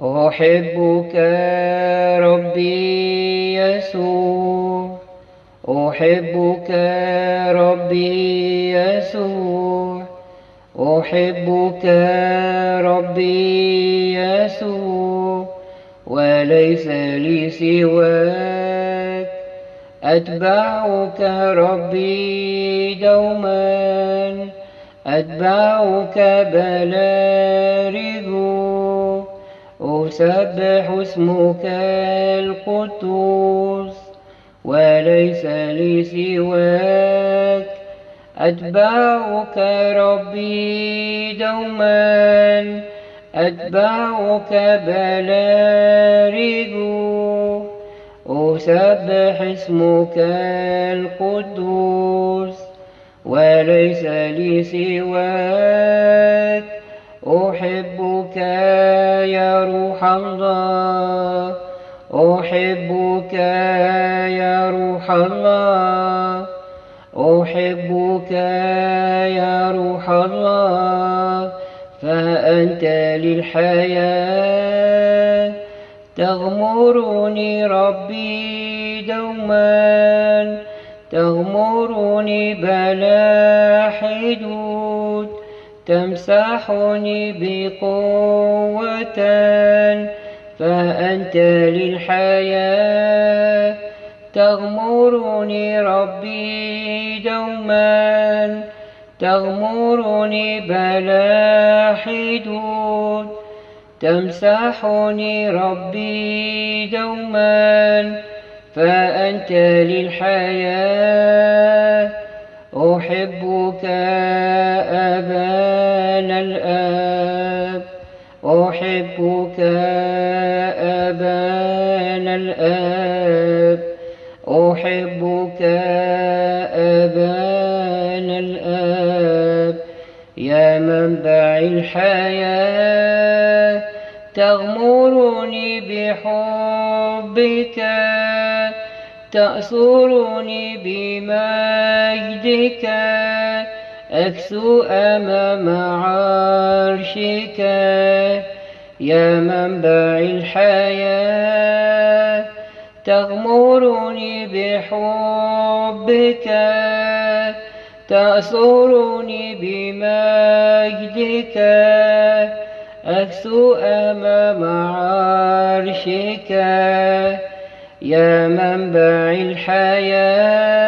أحبك ربي يسوع، أحبك ربي يسوع، أحبك ربي يسوع، وليس لي سواك. أتبعك ربي دوما، أتبعك بلا رجوع، أسبح اسمك القدوس، وليس لي سواك. أتبعك ربي دوما، أتبعك بلا رجوع، أسبح اسمك القدوس، وليس لي سواك. أحبك يا روح الله، أحبك يا روح الله، أحبك يا روح الله، فأنت للحياة. تغمرني ربي دوما، تغمرني بلا حدود، تمسحني بقوة، فأنت للحياة. تغمرني ربي دوما، تغمرني بلا حدود، تمسحني ربي دوما، فأنت للحياة. أحبك أبانا الآب، أحبك أبانا الآب، أحبك أبانا الآب، يا منبع الحياة. تغمرني بحبك، تأسرني بمجدك، أكسو أمام عرشك، يا منبع الحياة. تغمرني بحبك، تأسرني بمجدك، أكسو أمام عرشك، يا منبع الحياة.